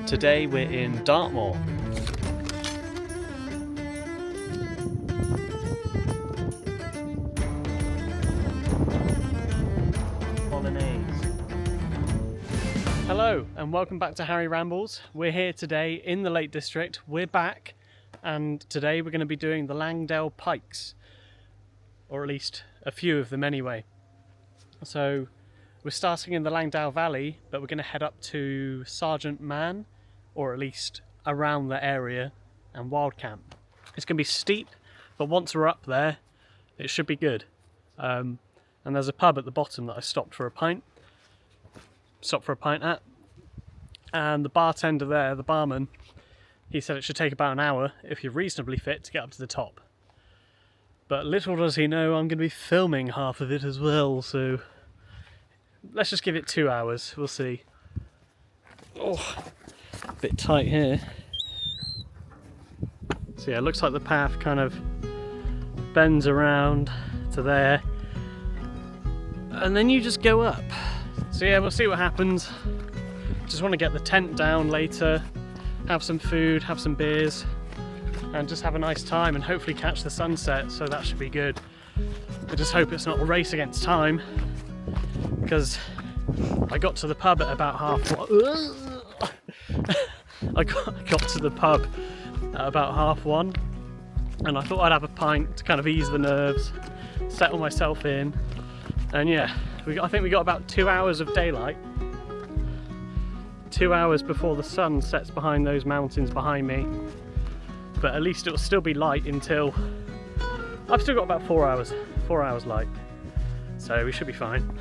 Today we're in Dartmoor. Hello and welcome back to Harry Rambles. We're here today in the Lake District. We're back and today we're going to be doing the Langdale pikes, or at least a few of them anyway. So we're starting in the Langdale Valley, but we're going to head up to Sergeant Man, or at least around the area, and wild camp. It's going to be steep, but once we're up there it should be good. And there's a pub at the bottom that I stopped for a pint at, and the bartender there, the barman, he said it should take about an hour if you're reasonably fit to get up to the top. But little does he know I'm going to be filming half of it as well, so let's just give it 2 hours, we'll see. Oh, a bit tight here. So yeah, it looks like the path kind of bends around to there, and then you just go up. So yeah, we'll see what happens. Just want to get the tent down later, have some food, have some beers, and just have a nice time and hopefully catch the sunset, so that should be good. I just hope it's not a race against time, because I got to the pub at about I got to the pub at about 1:30, and I thought I'd have a pint to kind of ease the nerves, settle myself in, and yeah. I think we got about 2 hours of daylight. 2 hours before the sun sets behind those mountains behind me. But at least it'll still be light until... I've still got about 4 hours. 4 hours light. So we should be fine.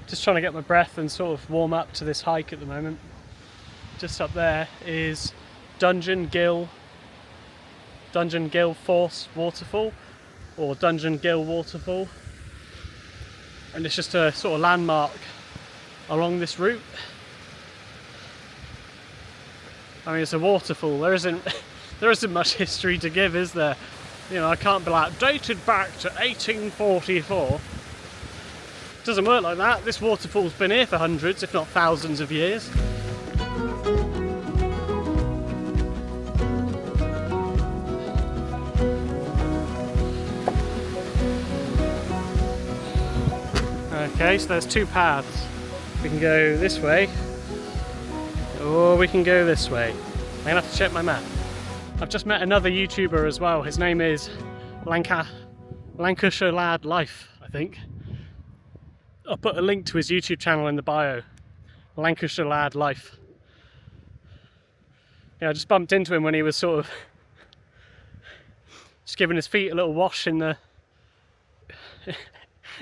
Just trying to get my breath and sort of warm up to this hike at the moment. Just up there is Gill Force Waterfall, or Gill Waterfall, and it's just a sort of landmark along this route. I mean, it's a waterfall. There isn't much history to give, is there? You know, I can't be like dated back to 1844. Doesn't work like that. This waterfall's been here for hundreds, if not thousands of years. Okay, so there's two paths. We can go this way, or we can go this way. I'm gonna have to check my map. I've just met another YouTuber as well. His name is Lancashire Lad Life, I think. I'll put a link to his YouTube channel in the bio. Lancashire Lad Life. Yeah, I just bumped into him when he was sort of just giving his feet a little wash in the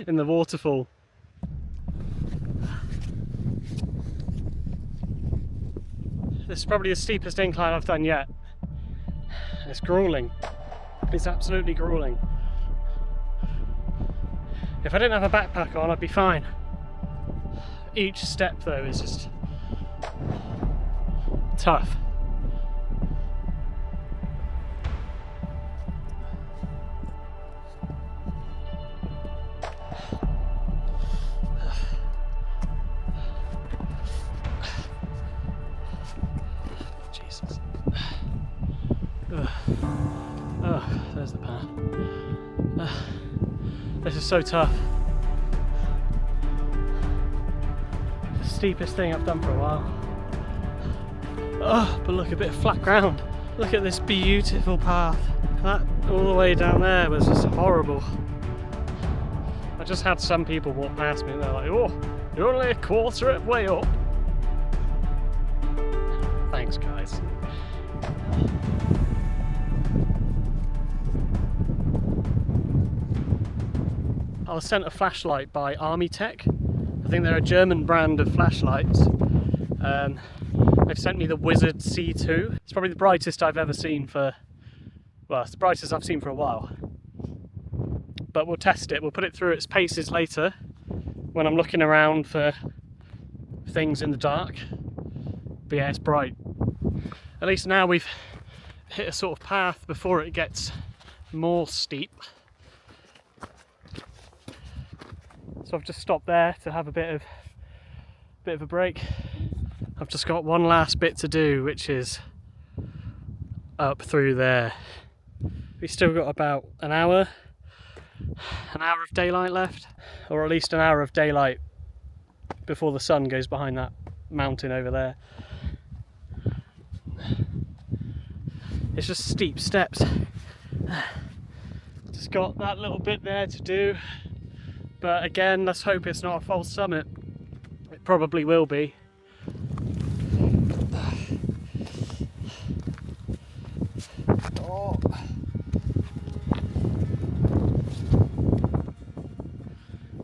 waterfall. This is probably the steepest incline I've done yet. It's grueling. It's absolutely grueling. If I didn't have a backpack on, I'd be fine. Each step, though, is just tough. Jesus. Oh, there's the path. This is so tough. The steepest thing I've done for a while. Oh, but look, a bit of flat ground. Look at this beautiful path. That all the way down there was just horrible. I just had some people walk past me and they're like, oh, you're only a quarter of the way up. Thanks, guys. I was sent a flashlight by ArmyTek. I think they're a German brand of flashlights. They've sent me the Wizard C2. It's probably the brightest I've ever seen for, well, it's the brightest I've seen for a while. But we'll test it. We'll put it through its paces later when I'm looking around for things in the dark. But yeah, it's bright. At least now we've hit a sort of path before it gets more steep. So I've just stopped there to have a bit of a break. I've just got one last bit to do, which is up through there. We've still got about an hour of daylight left, or at least an hour of daylight before the sun goes behind that mountain over there. It's just steep steps. Just got that little bit there to do, but again, let's hope it's not a false summit. It probably will be. Oh.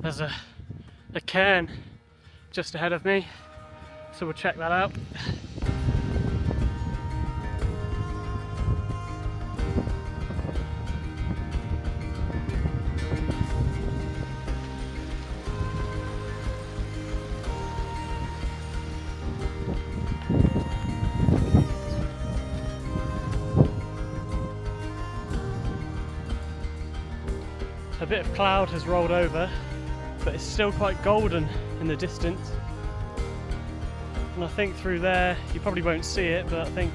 There's a cairn just ahead of me, so we'll check that out. A bit of cloud has rolled over, but it's still quite golden in the distance. And I think through there, you probably won't see it, but I think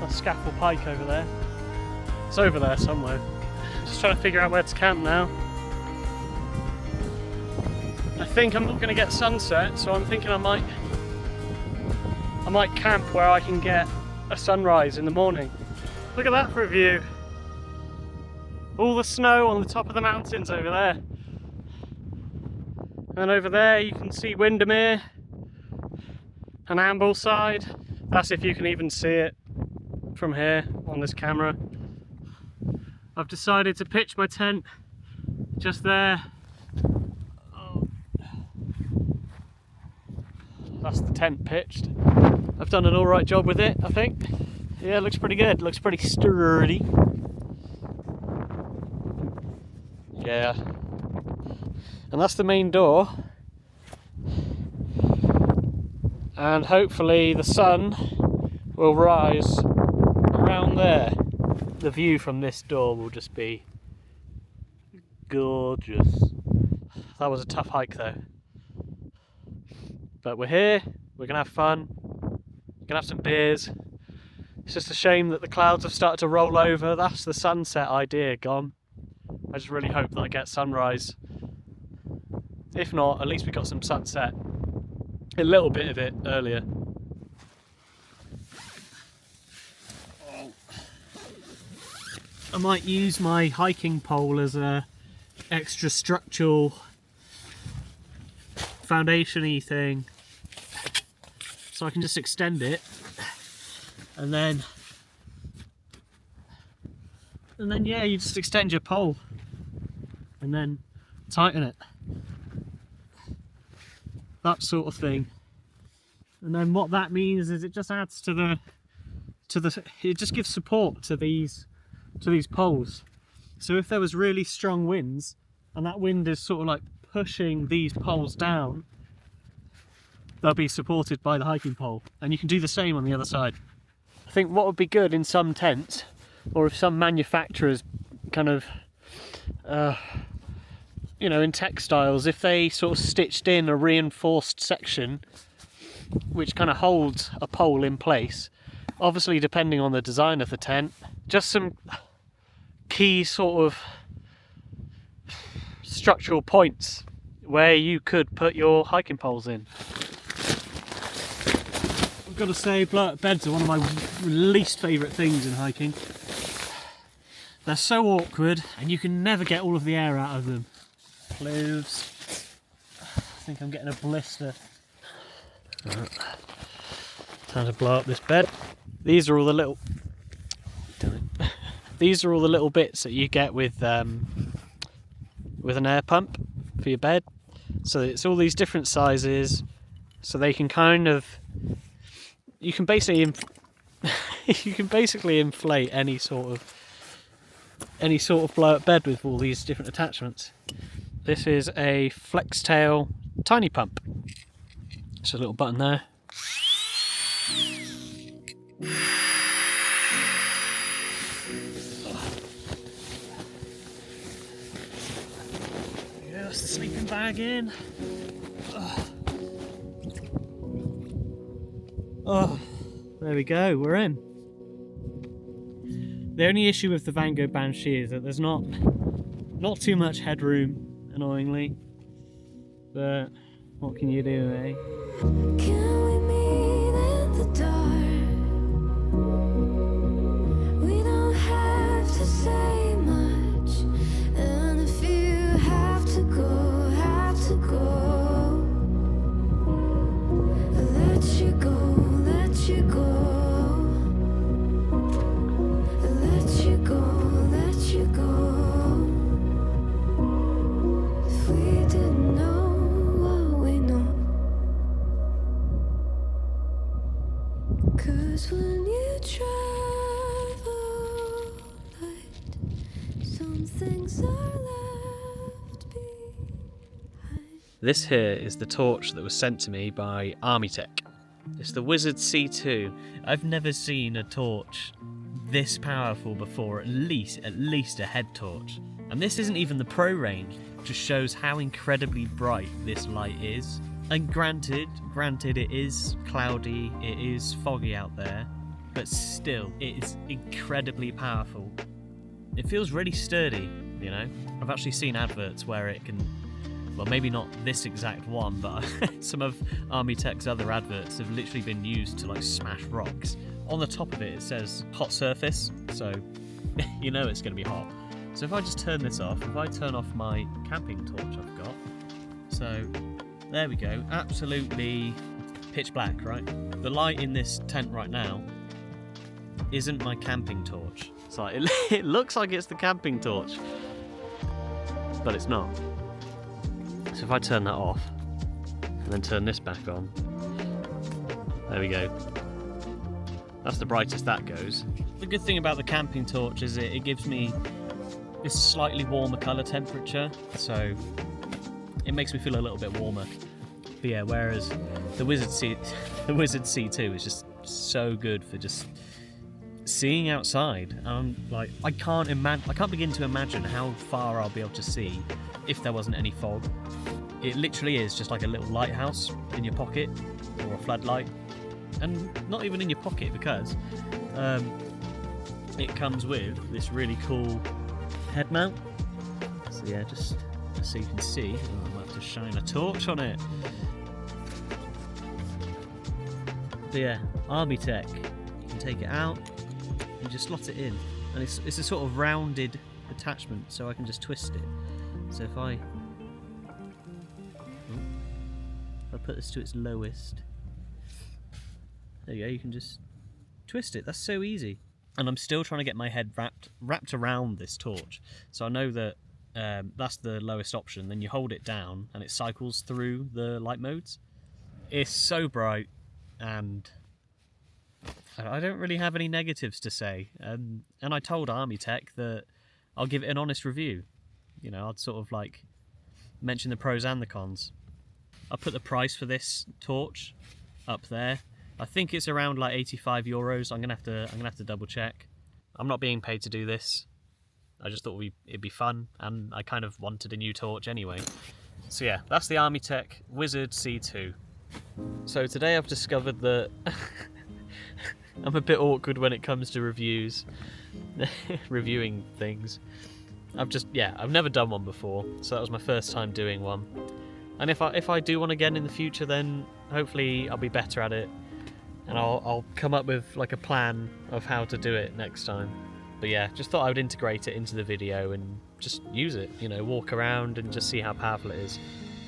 a Scafell Pike over there. It's over there somewhere. Just trying to figure out where to camp now. I think I'm not going to get sunset, so I'm thinking I might camp where I can get a sunrise in the morning. Look at that for a view. All the snow on the top of the mountains over there. And over there you can see Windermere and Ambleside. That's if you can even see it from here on this camera. I've decided to pitch my tent just there. Oh. That's the tent pitched. I've done an alright job with it, I think. Yeah, it looks pretty good. It looks pretty sturdy. Yeah. And that's the main door. And hopefully the sun will rise around there. The view from this door will just be gorgeous. That was a tough hike though. But we're here, we're gonna have fun, we're gonna have some beers. It's just a shame that the clouds have started to roll over. That's the sunset idea gone. I just really hope that I get sunrise. If not, at least we got some sunset. A little bit of it earlier. I might use my hiking pole as a extra structural foundation-y thing. So I can just extend it and then yeah, you just extend your pole and then tighten it. That sort of thing. And then what that means is it just adds to the it just gives support to these poles. So if there was really strong winds and that wind is sort of like pushing these poles down, they'll be supported by the hiking pole. And you can do the same on the other side. I think what would be good in some tents, or if some manufacturers kind of you know, in textiles, if they sort of stitched in a reinforced section which kind of holds a pole in place, obviously depending on the design of the tent, just some key sort of structural points where you could put your hiking poles in. I've got to say, blow-up beds are one of my least favourite things in hiking. They're so awkward and you can never get all of the air out of them. Clothes. I think I'm getting a blister. Right. Time to blow up this bed. These are all the little these are all the little bits that you get with an air pump for your bed. So it's all these different sizes, so they can kind of, you can basically inflate any sort of blow up bed with all these different attachments. This is a flex tail tiny pump. Just a little button there. bag in. Oh, there we go, we're in. The only issue with the Van Gogh Banshee is that there's not too much headroom, annoyingly. But what can you do, eh? Can we meet in the dark? We don't have to say much. And if you have to go, let you go, let you go. Let you go, let you go. If we didn't know what we know. 'Cause when you travel light, some things are left behind. This here is the torch that was sent to me by ArmyTek. It's the Wizard C2. I've never seen a torch this powerful before, at least a head torch. And this isn't even the pro range, just shows how incredibly bright this light is. And granted it is cloudy, it is foggy out there, but still, it is incredibly powerful. It feels really sturdy, you know? I've actually seen adverts where it can, well, maybe not this exact one, but some of ArmyTek's other adverts have literally been used to like smash rocks. On the top of it, it says hot surface, so you know it's going to be hot. So if I just turn this off, if I turn off my camping torch I've got, so there we go, absolutely pitch black, right? The light in this tent right now isn't my camping torch. It's like, it looks like it's the camping torch, but it's not. So if I turn that off, and then turn this back on, there we go. That's the brightest that goes. The good thing about the camping torch is it gives me this slightly warmer colour temperature, so it makes me feel a little bit warmer. But yeah, whereas the Wizard C2 is just so good for just seeing outside. Like, I can't begin to imagine how far I'll be able to see if there wasn't any fog. It literally is just like a little lighthouse in your pocket, or a floodlight. And not even in your pocket, because it comes with this really cool head mount. So yeah, just so you can see, I'll have to shine a torch on it. But yeah, ArmyTek, you can take it out and just slot it in, and it's a sort of rounded attachment, so I can just twist it. So if I put this to its lowest, there you go, you can just twist it. That's so easy. And I'm still trying to get my head wrapped around this torch. So I know that that's the lowest option. Then you hold it down and it cycles through the light modes. It's so bright, and I don't really have any negatives to say. And I told ArmyTek that I'll give it an honest review. You know, I'd sort of like mention the pros and the cons. I put the price for this torch up there. I think it's around like €85. I'm gonna have to double check. I'm not being paid to do this. I just thought it'd be fun, and I kind of wanted a new torch anyway. So yeah, that's the ArmyTek Wizard C2. So today I've discovered that I'm a bit awkward when it comes to reviews, reviewing things. I've never done one before, so that was my first time doing one. And if I do one again in the future, then hopefully I'll be better at it, and I'll come up with like a plan of how to do it next time. But yeah, just thought I would integrate it into the video and just use it, you know, walk around and just see how powerful it is.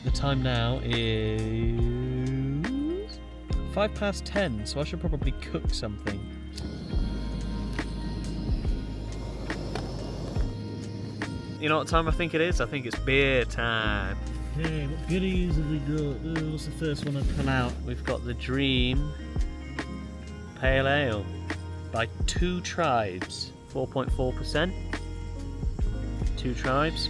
The time now is 10:05, so I should probably cook something. You know what time I think it is? I think it's beer time. Okay, what goodies have we got? What's the first one I pull out? We've got the Dream Pale Ale by Two Tribes, 4.4%. Two Tribes.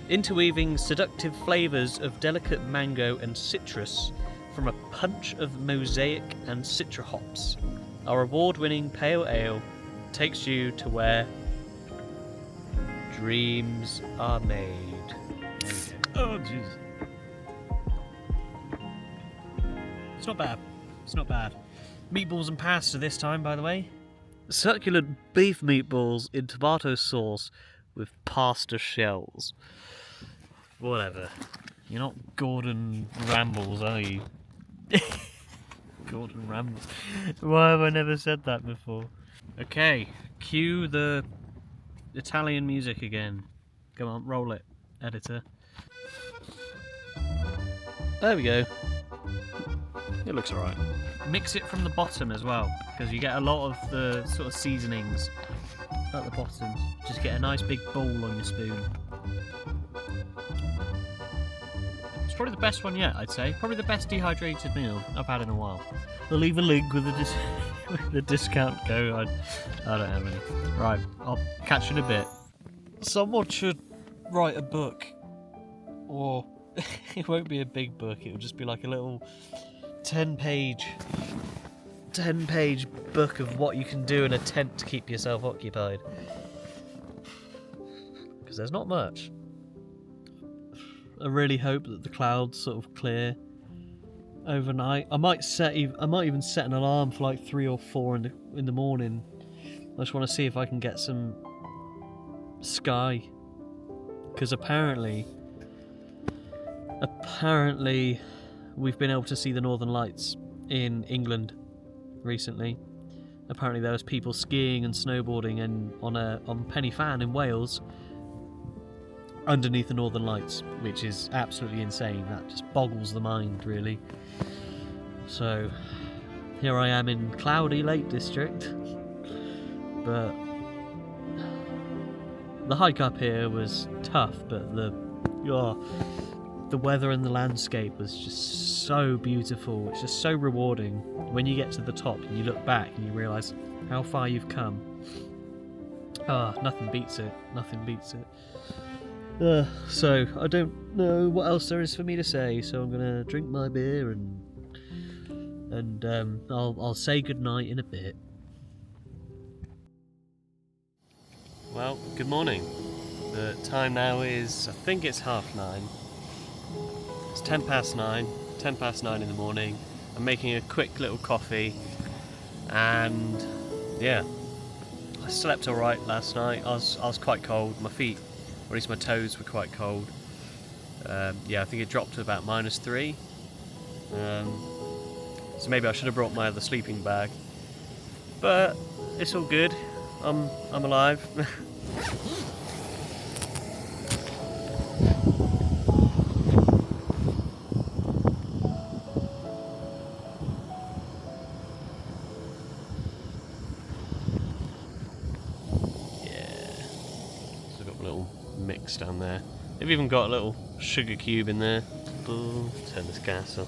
Interweaving seductive flavours of delicate mango and citrus from a punch of mosaic and citra hops. Our award-winning pale ale takes you to where dreams are made. There we go. Oh, jeez. It's not bad. It's not bad. Meatballs and pasta this time, by the way. Succulent beef meatballs in tomato sauce with pasta shells. Whatever. You're not Gordon Rambles, are you? Gordon Rambles. Why have I never said that before? Okay, cue the Italian music again. Come on, roll it, editor. There we go. It looks alright. Mix it from the bottom as well, because you get a lot of the sort of seasonings at the bottom. Just get a nice big bowl on your spoon. It's probably the best one yet, I'd say. Probably the best dehydrated meal I've had in a while. I'll leave a link with the discount code. I don't have any. Right, I'll catch you in a bit. Someone should write a book, or it won't be a big book, it'll just be like a little 10-page book of what you can do in a tent to keep yourself occupied. Because there's not much. I really hope that the clouds sort of clear overnight. I might even set an alarm for like 3 or 4 in the morning. I just want to see if I can get some sky, because apparently we've been able to see the Northern Lights in England recently. Apparently there was people skiing and snowboarding on Pen y Fan in Wales underneath the Northern Lights, which is absolutely insane. That just boggles the mind, really. So here I am in cloudy Lake District, but the hike up here was tough, but the weather and the landscape was just so beautiful. It's just so rewarding when you get to the top and you look back and you realise how far you've come. Nothing beats it. Nothing beats it. So I don't know what else there is for me to say, so I'm gonna drink my beer and I'll say goodnight in a bit. Well, good morning. The time now is, I think it's 9:30. It's 10 past 9 in the morning. I'm making a quick little coffee, and yeah, I slept alright last night. I was quite cold. My feet, or at least my toes, were quite cold. Yeah, I think it dropped to about -3. So maybe I should have brought my other sleeping bag, but it's all good. I'm alive. Mix down there. They've even got a little sugar cube in there. Turn this gas off.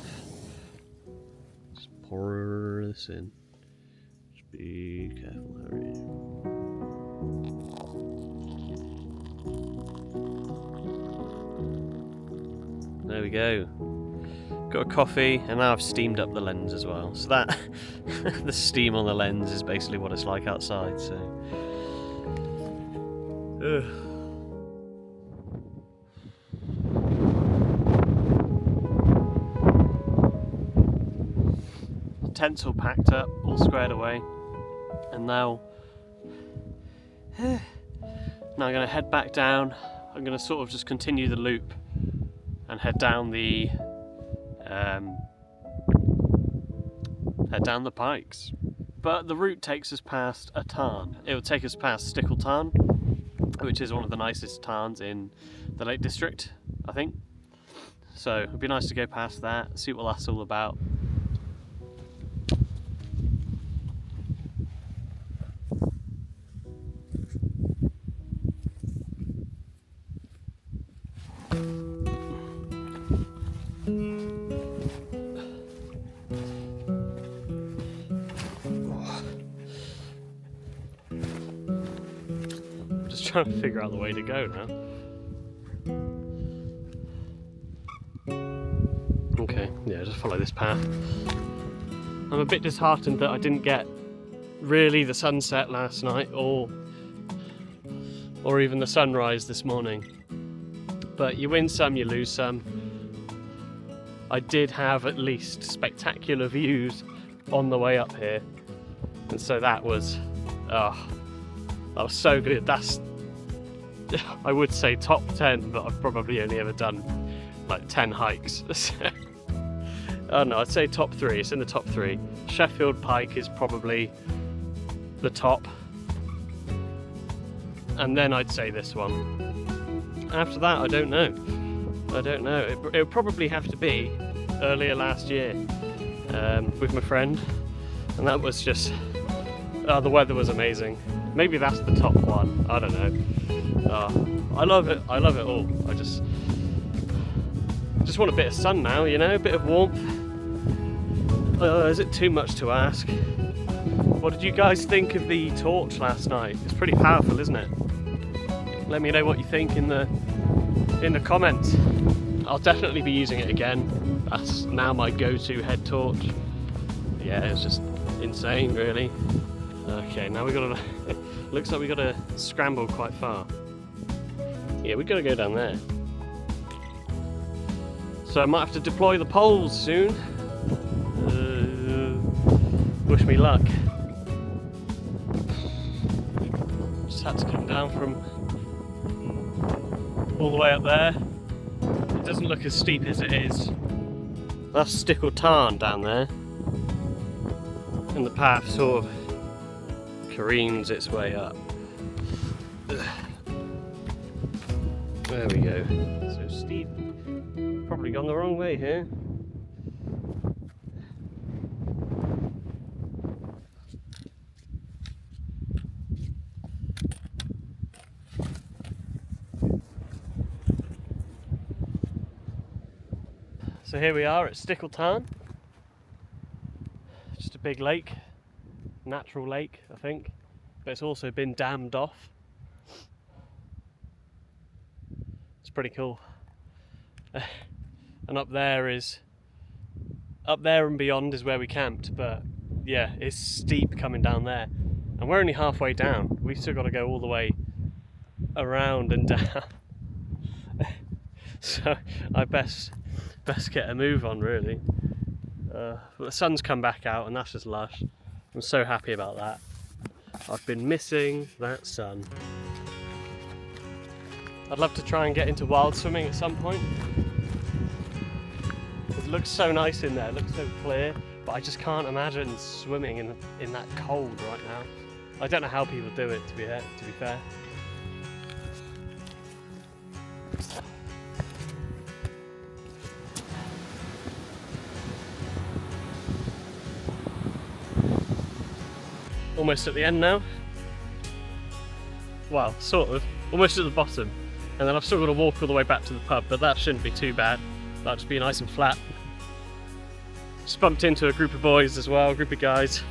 Just pour this in. Just be careful, Harry. There we go. Got a coffee, and now I've steamed up the lens as well. So that the steam on the lens is basically what it's like outside. So. Tent's all packed up, all squared away, and now I'm going to head back down. I'm going to sort of just continue the loop and head down the pikes. But the route takes us past a tarn. It will take us past Stickle Tarn, which is one of the nicest tarns in the Lake District, I think. So it'd be nice to go past that, see what that's all about. Trying to figure out the way to go now. Okay, yeah, just follow this path. I'm a bit disheartened that I didn't get really the sunset last night or even the sunrise this morning. But you win some, you lose some. I did have at least spectacular views on the way up here, and so that was so good. That's, I would say top 10, but I've probably only ever done like 10 hikes. Oh no, I'd say top 3. It's in the top 3. Sheffield Pike is probably the top, and then I'd say this one. After that, I don't know. It would probably have to be earlier last year with my friend, and that was just, the weather was amazing. Maybe that's the top one. I don't know. I love it. I love it all. I just want a bit of sun now, you know, a bit of warmth. Is it too much to ask? What did you guys think of the torch last night? It's pretty powerful, isn't it? Let me know what you think in the comments. I'll definitely be using it again. That's now my go-to head torch. Yeah, it's just insane, really. Okay, now we gotta. Looks like we gotta scramble quite far. Yeah, we gotta go down there. So I might have to deploy the poles soon. Wish me luck. Just had to come down from all the way up there. It doesn't look as steep as it is. That's Stickle Tarn down there, and the path sort of careens its way up. There we go. So steep. Probably gone the wrong way here. So here we are at Stickle Tarn. Just a big lake, natural lake, I think, but it's also been dammed off. It's pretty cool. And up there and beyond is where we camped, but yeah, it's steep coming down there, and we're only halfway down. We've still got to go all the way around and down. So I best get a move on, really. But the sun's come back out, and that's just lush. I'm so happy about that. I've been missing that sun. I'd love to try and get into wild swimming at some point. It looks so nice in there, it looks so clear, but I just can't imagine swimming in that cold right now. I don't know how people do it, to be fair. Almost at the end now. Well, sort of. Almost at the bottom. And then I've still got to walk all the way back to the pub, but that shouldn't be too bad. That'll just be nice and flat. Just bumped into a group of boys as well, a group of guys.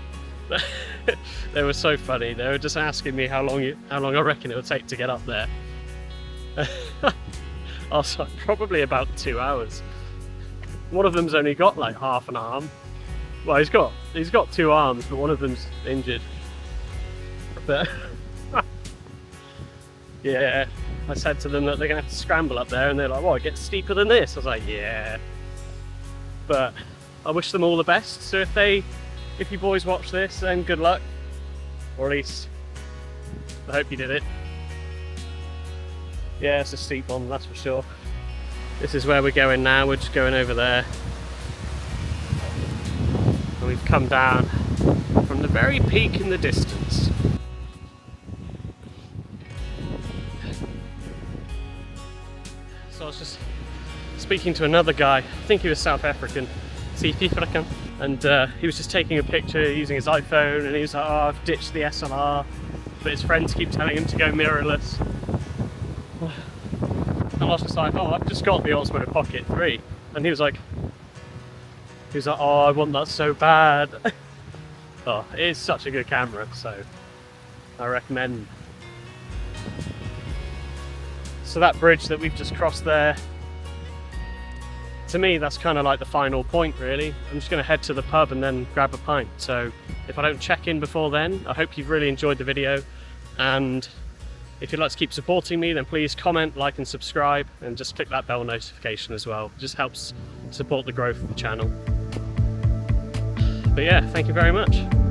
They were so funny. They were just asking me how long I reckon it would take to get up there. I was like, probably about 2 hours. One of them's only got like half an arm. Well, he's got 2 arms, but one of them's injured. But yeah, I said to them that they're gonna have to scramble up there, and they're like, "Well, it gets steeper than this." I was like, "Yeah," but I wish them all the best. So if you boys watch this, then good luck, or at least I hope you did it. Yeah, it's a steep one, that's for sure. This is where we're going now. We're just going over there. And we've come down from the very peak in the distance. So I was just speaking to another guy, I think he was South African, and he was just taking a picture using his iPhone, and he was like, "Oh, I've ditched the SLR, but his friends keep telling him to go mirrorless." And I was just like, "Oh, I've just got the Osmo Pocket 3," and he was like, "Oh, I want that so bad." Oh, it is such a good camera, so I recommend. So that bridge that we've just crossed there, to me that's kind of like the final point, really. I'm just going to head to the pub and then grab a pint, so if I don't check in before then, I hope you've really enjoyed the video, and If you'd like to keep supporting me, then please comment, like and subscribe, and just click that bell notification as well. It just helps support the growth of the channel. But yeah, thank you very much.